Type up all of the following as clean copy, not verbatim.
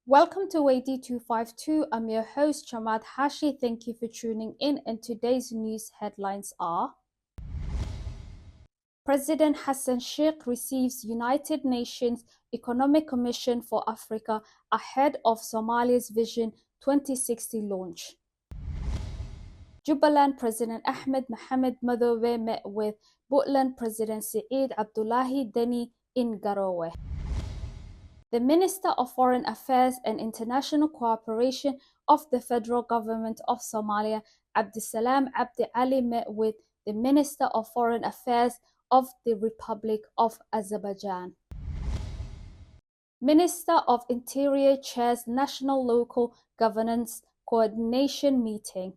Welcome to Weydii 252. I'm your host, Chamad Hashi. Thank you for tuning in. And today's news headlines are: President Hassan Sheikh receives United Nations Economic Commission for Africa ahead of Somalia's Vision 2060 launch. Jubaland President Ahmed Mohamed Madobe met with Puntland President Saeed Abdullahi Deni in Garowe. The Minister of Foreign Affairs and International Cooperation of the Federal Government of Somalia, Abdisalam Abdi Ali, met with the Minister of Foreign Affairs of the Republic of Azerbaijan. Minister of Interior chairs National Local Governance Coordination Meeting.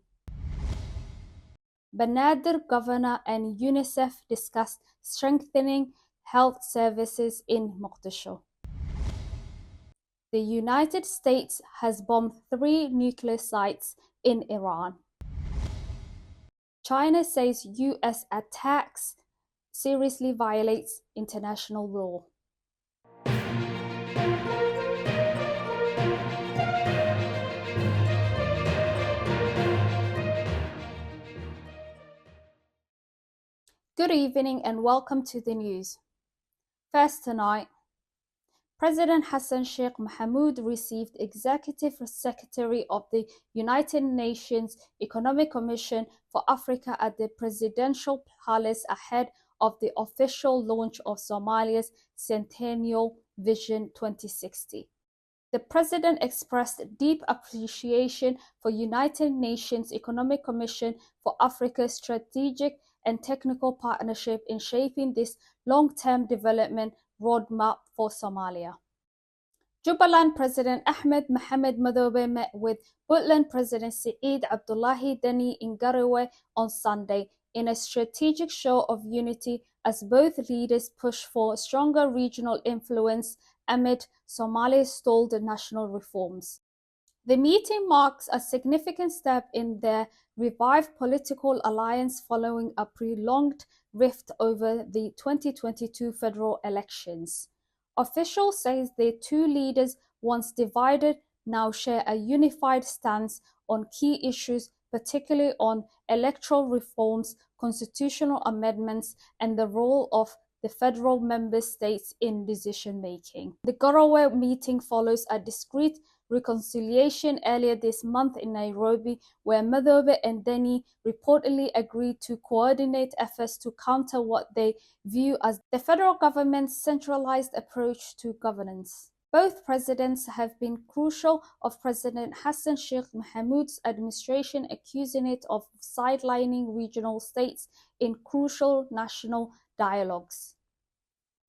Banaadir Governor and UNICEF discussed strengthening health services in Muqdisho. The United States has bombed 3 nuclear sites in Iran. China says US attacks seriously violates international law. Good evening and welcome to the news. First tonight, President Hassan Sheikh Mohamud received Executive Secretary of the United Nations Economic Commission for Africa at the Presidential Palace ahead of the official launch of Somalia's Centennial Vision 2060. The President expressed deep appreciation for United Nations Economic Commission for Africa's strategic and technical partnership in shaping this long-term development roadmap for Somalia. Jubaland President Ahmed Mohamed Madobe met with Puntland President Saeed Abdullahi Deni in Garowe on Sunday in a strategic show of unity as both leaders push for stronger regional influence amid Somalia's stalled national reforms. The meeting marks a significant step in their revived political alliance following a prolonged rift over the 2022 federal elections. Officials say the two leaders, once divided, now share a unified stance on key issues, particularly on electoral reforms, constitutional amendments, and the role of the federal member states in decision-making. The Garowe meeting follows a discreet reconciliation earlier this month in Nairobi, where Madobe and Deni reportedly agreed to coordinate efforts to counter what they view as the federal government's centralized approach to governance. Both presidents have been crucial of President Hassan Sheikh Mohamud's administration, accusing it of sidelining regional states in crucial national dialogues.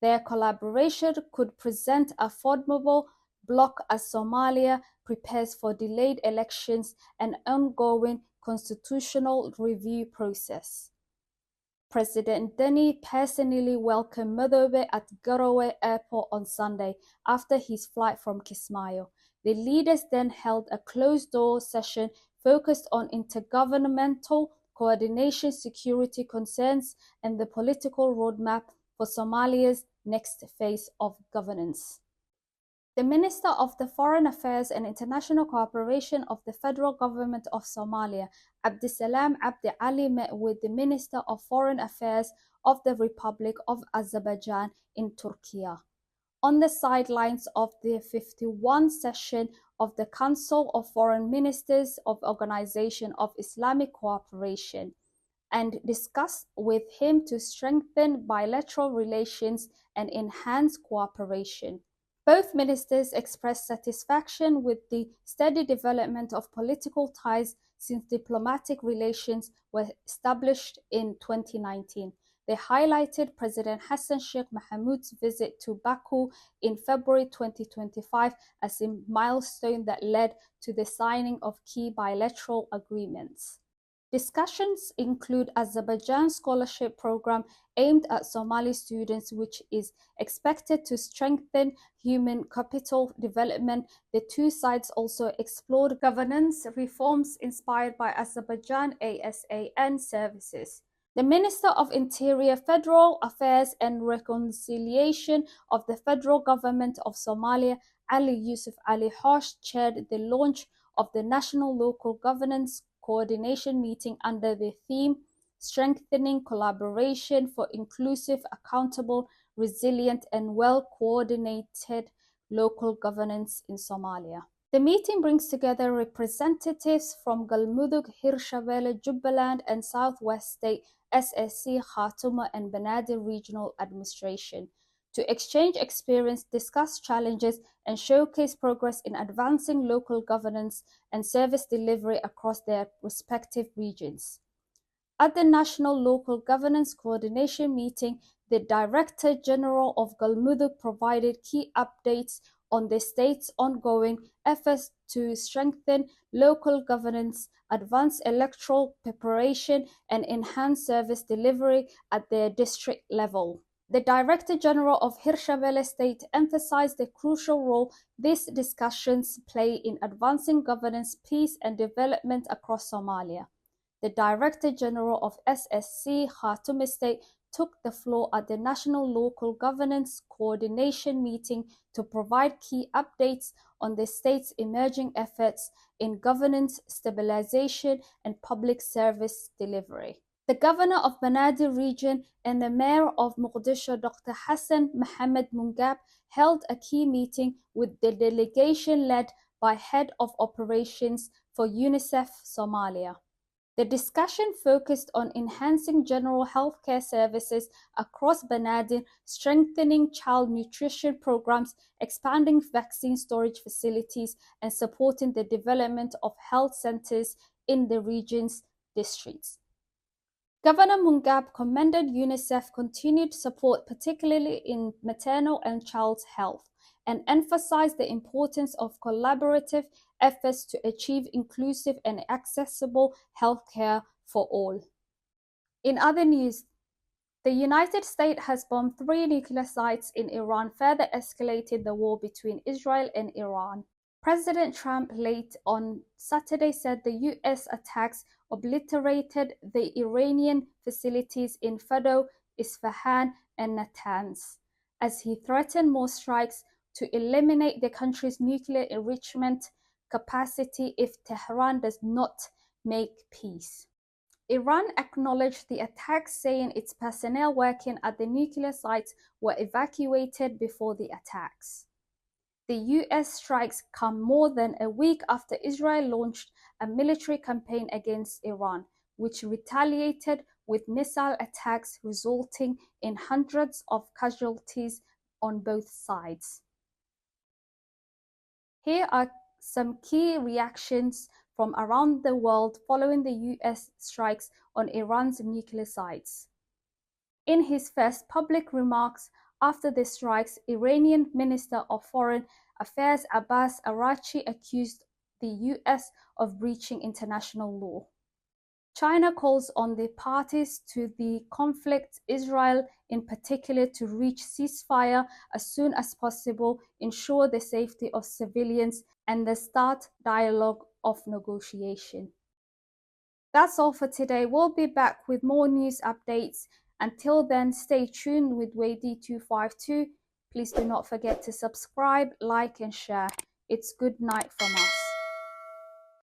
Their collaboration could present a formidable bloc as Somalia prepares for delayed elections and ongoing constitutional review process. President Deni personally welcomed Madobe at Garowe Airport on Sunday after his flight from Kismayo. The leaders then held a closed-door session focused on intergovernmental coordination, security concerns, and the political roadmap for Somalia's next phase of governance. The Minister of the Foreign Affairs and International Cooperation of the Federal Government of Somalia, Abdisalam Abdi Ali, met with the Minister of Foreign Affairs of the Republic of Azerbaijan in Turkey on the sidelines of the 51st session of the Council of Foreign Ministers of Organization of Islamic Cooperation, and discussed with him to strengthen bilateral relations and enhance cooperation. Both ministers expressed satisfaction with the steady development of political ties since diplomatic relations were established in 2019. They highlighted President Hassan Sheikh Mohamud's visit to Baku in February 2025 as a milestone that led to the signing of key bilateral agreements. Discussions include Azerbaijan's scholarship program aimed at Somali students, which is expected to strengthen human capital development. The two sides also explored governance reforms inspired by Azerbaijan ASAN services. The Minister of Interior, Federal Affairs and Reconciliation of the Federal Government of Somalia, Ali Yusuf Ali Hosh chaired the launch of the National Local Governance Coordination Meeting under the theme Strengthening Collaboration for Inclusive, Accountable, Resilient and Well-Coordinated Local Governance in Somalia. The meeting brings together representatives from Galmudug, Hirshabelle, Jubaland, and Southwest State SSC, Khartoum, and Banaadir Regional Administration to exchange experience, discuss challenges, and showcase progress in advancing local governance and service delivery across their respective regions. At the National Local Governance Coordination Meeting, the Director General of Galmudug provided key updates on the state's ongoing efforts to strengthen local governance, advance electoral preparation, and enhance service delivery at their district level. The Director General of Hirshabelle State emphasized the crucial role these discussions play in advancing governance, peace, and development across Somalia. The Director General of SSC, Khartoum State, took the floor at the National Local Governance Coordination Meeting to provide key updates on the state's emerging efforts in governance, stabilization, and public service delivery. The Governor of Banaadir Region and the Mayor of Muqdisho, Dr. Hassan Mohamed Mungab, held a key meeting with the delegation led by Head of Operations for UNICEF Somalia. The discussion focused on enhancing general healthcare services across Banaadir, strengthening child nutrition programs, expanding vaccine storage facilities, and supporting the development of health centers in the region's districts. Governor Mungab commended UNICEF's continued support, particularly in maternal and child's health, and emphasized the importance of collaborative efforts to achieve inclusive and accessible healthcare for all. In other news, the United States has bombed 3 nuclear sites in Iran, further escalating the war between Israel and Iran. President Trump late on Saturday said the U.S. attacks obliterated the Iranian facilities in Fordo, Isfahan, and Natanz, as he threatened more strikes to eliminate the country's nuclear enrichment capacity if Tehran does not make peace. Iran acknowledged the attacks, saying its personnel working at the nuclear sites were evacuated before the attacks. The U.S. strikes come more than a week after Israel launched a military campaign against Iran, which retaliated with missile attacks, resulting in hundreds of casualties on both sides. Here are some key reactions from around the world following the U.S. strikes on Iran's nuclear sites. In his first public remarks after the strikes, Iranian Minister of Foreign Affairs Abbas Araghchi accused the U.S. of breaching international law. China calls on the parties to the conflict, Israel in particular, to reach ceasefire as soon as possible, ensure the safety of civilians, and the start dialogue of negotiation. That's all for today. We'll be back with more news updates. Until then, stay tuned with Weydii 252. Please do not forget to subscribe, like, and share. It's good night from us.